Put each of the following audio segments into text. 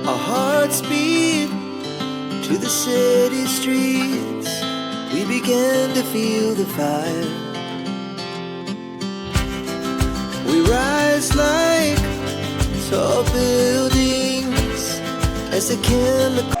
Our hearts beat to the city streets. We began to feel the fire. We rise like tall buildings as the chemical.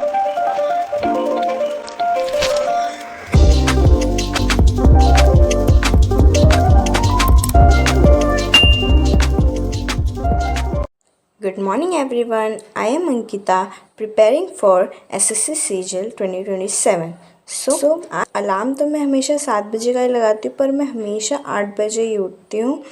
Good morning everyone. I am Ankita preparing for SSC CGL 2027. So alarm तो मैं हमेशा 7 बजे का ही लगाती हूँ, पर मैं हमेशा 8 बजे ही उठती हूँ।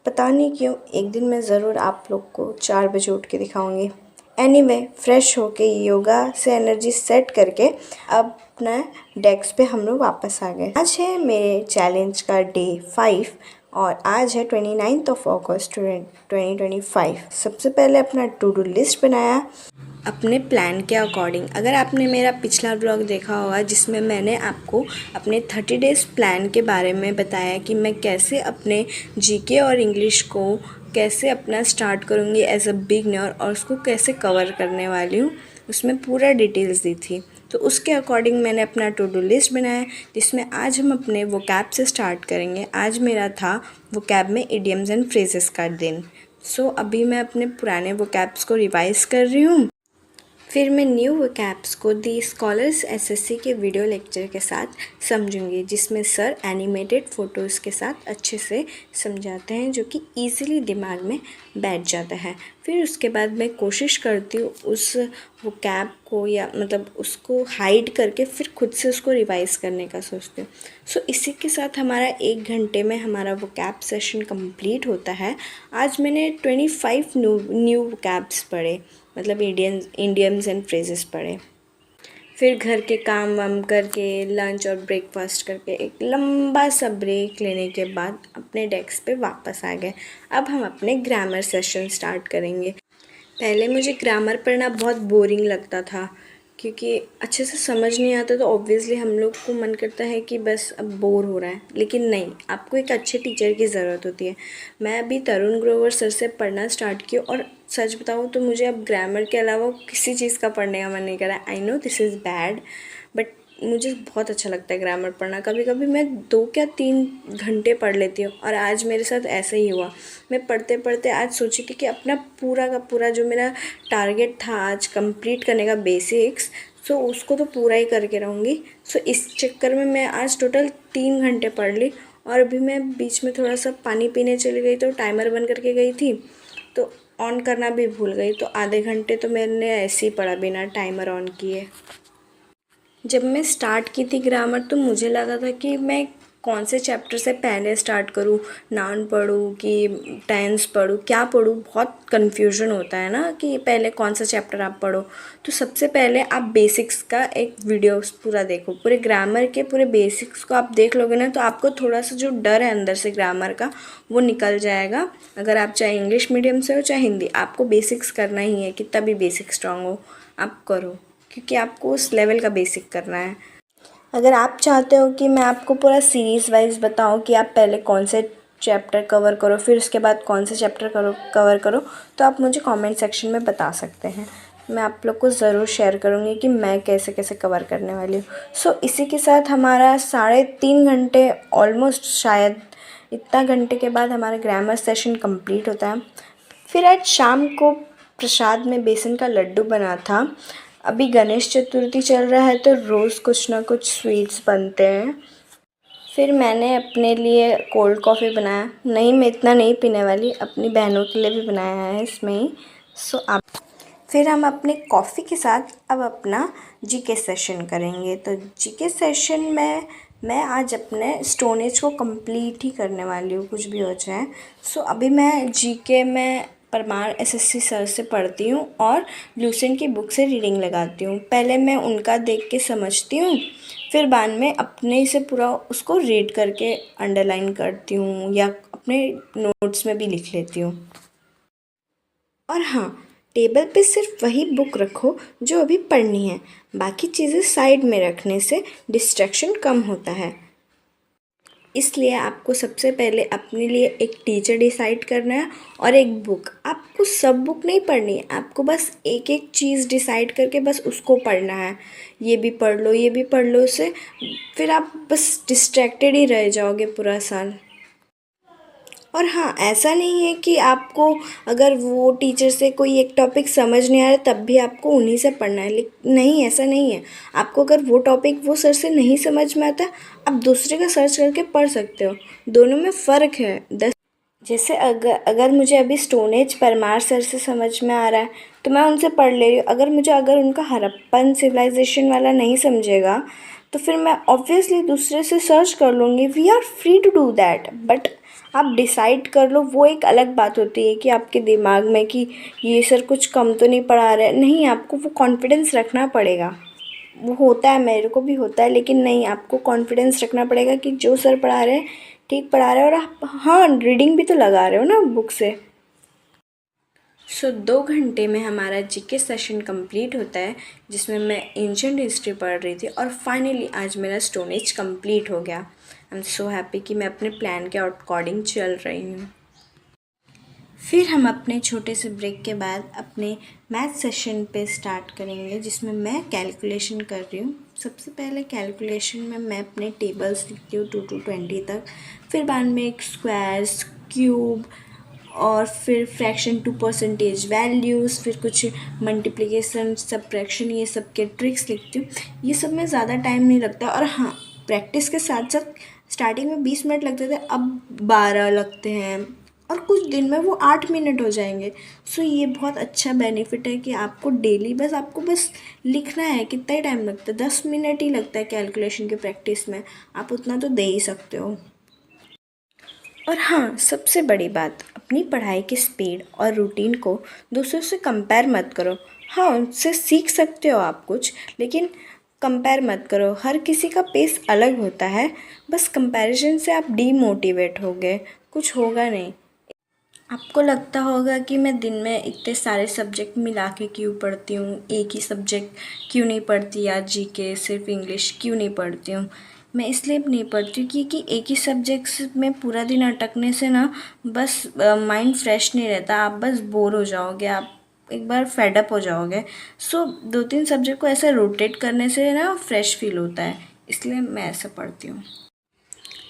पता नहीं क्यों, एक दिन मैं ज़रूर आप लोग को 4 बजे उठ के दिखाऊंगी। एनीवे, फ्रेश होके योगा से एनर्जी सेट करके अब अपना डेस्क पे हम लोग वापस आ गए। आज है मेरे चैलेंज का डे 5 और आज है 29 अगस्त 2025। सबसे पहले अपना टू डू लिस्ट बनाया अपने प्लान के अकॉर्डिंग। अगर आपने मेरा पिछला व्लॉग देखा होगा जिसमें मैंने आपको अपने 30 डेज़ प्लान के बारे में बताया कि मैं कैसे अपने जीके और इंग्लिश को कैसे अपना स्टार्ट करूँगी एज अ बिगनर और उसको कैसे कवर करने वाली हूँ, उसमें पूरा डिटेल्स दी थी। तो उसके अकॉर्डिंग मैंने अपना टू डू लिस्ट बनाया जिसमें आज हम अपने वोकैब से स्टार्ट करेंगे। आज मेरा था वोकैब में इडियम्स एंड फ्रेजेस का दिन। सो अभी मैं अपने पुराने वोकैब्स को रिवाइज़ कर रही हूँ, फिर मैं न्यू वोकैब्स को दी स्कॉलर्स एसएससी के वीडियो लेक्चर के साथ समझूंगी, जिसमें सर एनिमेटेड फ़ोटोज़ के साथ अच्छे से समझाते हैं जो कि ईज़िली दिमाग में बैठ जाता है। फिर उसके बाद मैं कोशिश करती हूँ उस वोकैब को या मतलब उसको हाइड करके फिर खुद से उसको रिवाइज़ करने का सोचती हूँ। सो इसी के साथ हमारा 1 घंटे में हमारा वोकैब सेशन कंप्लीट होता है। आज मैंने 25 न्यू वोकैब्स पढ़े, मतलब इंडियम्स एंड फ्रेजेस पढ़े। फिर घर के काम वाम करके लंच और ब्रेकफास्ट करके एक लंबा सा ब्रेक लेने के बाद अपने डेस्क पे वापस आ गए। अब हम अपने ग्रामर सेशन स्टार्ट करेंगे। पहले मुझे ग्रामर पढ़ना बहुत बोरिंग लगता था क्योंकि अच्छे से समझ नहीं आता, तो ऑब्वियसली हम लोग को मन करता है कि बस अब बोर हो रहा है। लेकिन नहीं, आपको एक अच्छे टीचर की ज़रूरत होती है। मैं अभी तरुण ग्रोवर सर से पढ़ना स्टार्ट किया और सच बताऊँ तो मुझे अब ग्रामर के अलावा किसी चीज़ का पढ़ने का मन नहीं कर रहा है। I know this is bad, but मुझे बहुत अच्छा लगता है ग्रामर पढ़ना। कभी कभी मैं 2 या 3 घंटे पढ़ लेती हूँ और आज मेरे साथ ऐसा ही हुआ। मैं पढ़ते पढ़ते आज सोची कि अपना पूरा का पूरा जो मेरा टारगेट था आज कंप्लीट करने का बेसिक्स, सो उसको तो पूरा ही करके रहूँगी। सो इस चक्कर में मैं आज टोटल 3 घंटे पढ़ ली और अभी मैं बीच में थोड़ा सा पानी पीने चली गई तो टाइमर बंद करके गई थी तो ऑन करना भी भूल गई, तो आधे घंटे तो मैंने ऐसे ही पढ़ा बिना टाइमर ऑन किए। जब मैं स्टार्ट की थी ग्रामर तो मुझे लगा था कि मैं कौन से चैप्टर से पहले स्टार्ट करूँ, नाउन पढ़ूँ कि टेंस पढ़ूँ, क्या पढ़ूँ। बहुत कन्फ्यूजन होता है ना कि पहले कौन सा चैप्टर आप पढ़ो। तो सबसे पहले आप बेसिक्स का एक वीडियो पूरा देखो, पूरे ग्रामर के पूरे बेसिक्स को आप देख लोगे ना तो आपको थोड़ा सा जो डर है अंदर से ग्रामर का वो निकल जाएगा। अगर आप चाहे इंग्लिश मीडियम से हो चाहे हिंदी, आपको बेसिक्स करना ही है। कितना भी बेसिक स्ट्रांग हो आप करो, क्योंकि आपको उस लेवल का बेसिक करना है। अगर आप चाहते हो कि मैं आपको पूरा सीरीज़ वाइज बताऊं कि आप पहले कौन से चैप्टर कवर करो फिर उसके बाद कौन से चैप्टर कवर करो, तो आप मुझे कमेंट सेक्शन में बता सकते हैं। मैं आप लोग को ज़रूर शेयर करूँगी कि मैं कैसे कैसे कवर करने वाली हूँ। सो इसी के साथ हमारा 3.5 घंटे ऑलमोस्ट, शायद इतना घंटे के बाद हमारा ग्रामर सेशन कंप्लीट होता है। फिर आज शाम को प्रसाद में बेसन का लड्डू बना था। अभी गणेश चतुर्थी चल रहा है तो रोज़ कुछ ना कुछ स्वीट्स बनते हैं। फिर मैंने अपने लिए कोल्ड कॉफ़ी बनाया। नहीं, मैं इतना नहीं पीने वाली, अपनी बहनों के लिए भी बनाया है इसमें ही। फिर हम अपने कॉफ़ी के साथ अब अपना जीके सेशन करेंगे। तो जीके सेशन में मैं आज अपने स्टोन एज को कंप्लीट ही करने वाली हूँ, कुछ भी हो जाए। सो अभी मैं जीके में परमार एसएससी सर से पढ़ती हूँ और लूसेंट की बुक से रीडिंग लगाती हूँ। पहले मैं उनका देख के समझती हूँ, फिर बाद में अपने से पूरा उसको रीड करके अंडरलाइन करती हूँ या अपने नोट्स में भी लिख लेती हूँ। और हाँ, टेबल पे सिर्फ वही बुक रखो जो अभी पढ़नी है, बाकी चीज़ें साइड में रखने से डिस्ट्रैक्शन कम होता है। इसलिए आपको सबसे पहले अपने लिए एक टीचर डिसाइड करना है और एक बुक। आपको सब बुक नहीं पढ़नी है, आपको बस एक एक चीज़ डिसाइड करके बस उसको पढ़ना है। ये भी पढ़ लो, ये भी पढ़ लो, उससे फिर आप बस डिस्ट्रैक्टेड ही रह जाओगे पूरा साल। और हाँ, ऐसा नहीं है कि आपको अगर वो टीचर से कोई एक टॉपिक समझ नहीं आ रहा तब भी आपको उन्हीं से पढ़ना है, लेकिन नहीं, ऐसा नहीं है। आपको अगर वो टॉपिक वो सर से नहीं समझ में आता, आप दूसरे का सर्च करके पढ़ सकते हो। दोनों में फ़र्क है। जैसे अगर मुझे अभी स्टोन एज परमार सर से समझ में आ रहा है तो मैं उनसे पढ़ ले रही हूँ। अगर उनका हड़प्पन सिविलाइजेशन वाला नहीं समझेगा तो फिर मैं ऑब्वियसली दूसरे से सर्च कर लूँगी। We are free to do that, but आप डिसाइड कर लो। वो एक अलग बात होती है कि आपके दिमाग में कि ये सर कुछ कम तो नहीं पढ़ा रहे। नहीं, आपको वो कॉन्फिडेंस रखना पड़ेगा। वो होता है, मेरे को भी होता है, लेकिन नहीं, आपको कॉन्फिडेंस रखना पड़ेगा कि जो सर पढ़ा रहे हैं ठीक पढ़ा रहे हैं। और आप हाँ, रीडिंग भी तो लगा रहे हो ना बुक से। 2 घंटे में हमारा जीके सेशन कंप्लीट होता है, जिसमें मैं एंशिएंट हिस्ट्री पढ़ रही थी और फाइनली आज मेरा स्टोन एज कंप्लीट हो गया। आई एम सो हैप्पी कि मैं अपने प्लान के अकॉर्डिंग चल रही हूँ। फिर हम अपने छोटे से ब्रेक के बाद अपने मैथ सेशन पे स्टार्ट करेंगे, जिसमें मैं कैलकुलेशन कर रही हूँ। सबसे पहले कैलकुलेशन में मैं अपने टेबल्स लिखती हूँ 2 to 20 तक। फिर बाद में एक स्क्वायर्स, क्यूब और फिर फ्रैक्शन टू परसेंटेज वैल्यूज़, फिर कुछ मल्टीप्लिकेशन, सब्ट्रैक्शन, ये सब के ट्रिक्स लिखती हूँ। ये सब में ज़्यादा टाइम नहीं लगता। और हाँ, प्रैक्टिस के साथ साथ स्टार्टिंग में 20 मिनट लगते थे, अब 12 लगते हैं और कुछ दिन में वो 8 मिनट हो जाएंगे। सो ये बहुत अच्छा बेनिफिट है कि आपको डेली आपको बस लिखना है। कितना ही टाइम लगता है? 10 मिनट ही लगता है कैलकुलेशन की प्रैक्टिस में। आप उतना तो दे ही सकते हो। और हाँ, सबसे बड़ी बात, अपनी पढ़ाई की स्पीड और रूटीन को दूसरों से कंपेयर मत करो। हाँ, उनसे सीख सकते हो आप कुछ, लेकिन कंपेयर मत करो। हर किसी का पेस अलग होता है। बस कंपैरिजन से आप डीमोटिवेट हो गए, कुछ होगा नहीं। आपको लगता होगा कि मैं दिन में इतने सारे सब्जेक्ट मिला के क्यों पढ़ती हूँ, एक ही सब्जेक्ट क्यों नहीं पढ़ती, या जीके सिर्फ इंग्लिश क्यों नहीं पढ़ती हूँ। मैं इसलिए नहीं पढ़ती हूँ क्योंकि एक ही सब्जेक्ट्स में पूरा दिन अटकने से ना बस माइंड फ्रेश नहीं रहता। आप बस बोर हो जाओगे, आप एक बार फेडअप हो जाओगे। सो 2-3 सब्जेक्ट को ऐसे रोटेट करने से ना फ्रेश फील होता है, इसलिए मैं ऐसा पढ़ती हूँ।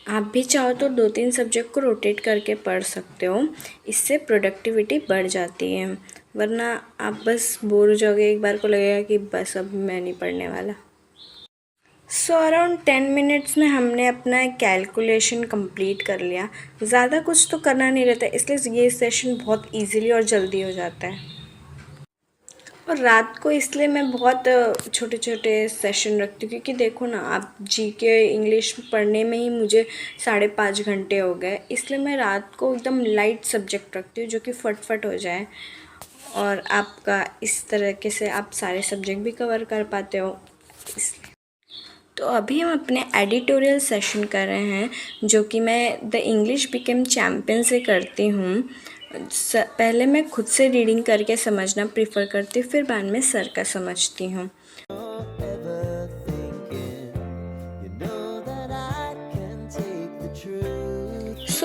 आप भी चाहो तो 2-3 सब्जेक्ट को रोटेट करके पढ़ सकते हो, इससे प्रोडक्टिविटी बढ़ जाती है। वरना आप बस बोर हो जाओगे, एक बार को लगेगा कि बस अब मैं नहीं पढ़ने वाला। अराउंड 10 मिनट्स में हमने अपना कैलकुलेशन कंप्लीट कर लिया। ज़्यादा कुछ तो करना नहीं रहता, इसलिए ये सेशन बहुत ईजीली और जल्दी हो जाता है। और रात को इसलिए मैं बहुत छोटे छोटे सेशन रखती हूँ, क्योंकि देखो ना, आप जीके इंग्लिश पढ़ने में ही मुझे 5.5 घंटे हो गए। इसलिए मैं रात को एकदम लाइट सब्जेक्ट रखती हूँ जो कि फटफट हो जाए, और आपका इस तरीके से आप सारे सब्जेक्ट भी कवर कर पाते हो। इसलिए तो अभी हम अपने एडिटोरियल सेशन कर रहे हैं, जो कि मैं द इंग्लिश बिकेम चैम्पियन से करती हूँ। पहले मैं खुद से रीडिंग करके समझना प्रेफर करती हूँ, फिर बाद में सर का समझती हूँ।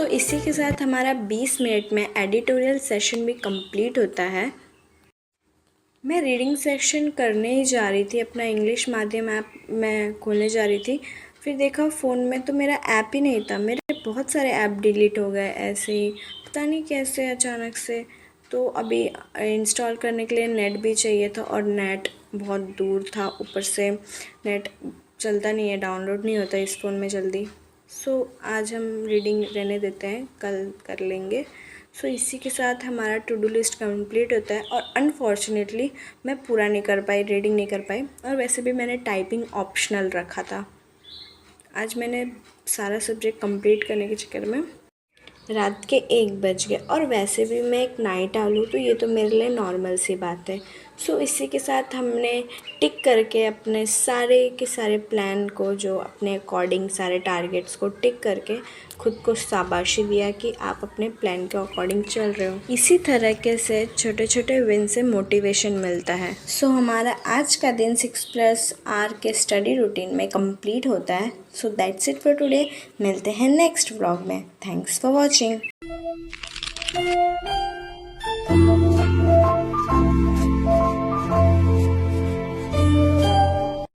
इसी के साथ हमारा 20 मिनट में एडिटोरियल सेशन भी कंप्लीट होता है। मैं रीडिंग सेक्शन करने ही जा रही थी, अपना इंग्लिश माध्यम ऐप मैं खोलने जा रही थी। फिर देखा फ़ोन में तो मेरा ऐप ही नहीं था। मेरे बहुत सारे ऐप डिलीट हो गए ऐसे ही, पता नहीं कैसे अचानक से। तो अभी इंस्टॉल करने के लिए नेट भी चाहिए था, और नेट बहुत दूर था, ऊपर से नेट चलता नहीं है, डाउनलोड नहीं होता इस फ़ोन में जल्दी। आज हम रीडिंग रहने देते हैं, कल कर लेंगे। इसी के साथ हमारा टू डू लिस्ट कंप्लीट होता है। और अनफॉर्चुनेटली मैं पूरा नहीं कर पाई, रीडिंग नहीं कर पाई। और वैसे भी मैंने टाइपिंग ऑप्शनल रखा था। आज मैंने सारा सब्जेक्ट कंप्लीट करने के चक्कर में रात के 1 बज गए। और वैसे भी मैं एक नाइट आउल हूँ, तो ये तो मेरे लिए नॉर्मल सी बात है। सो इसी के साथ हमने टिक करके अपने सारे के सारे प्लान को, जो अपने अकॉर्डिंग सारे टारगेट्स को टिक करके खुद को शाबाशी दिया कि आप अपने प्लान के अकॉर्डिंग चल रहे हो। इसी तरीके से छोटे छोटे विन से मोटिवेशन मिलता है। सो हमारा आज का दिन 6+R के स्टडी रूटीन में कंप्लीट होता है। So that's it for today. मिलते हैं नेक्स्ट व्लॉग में। Thanks for watching.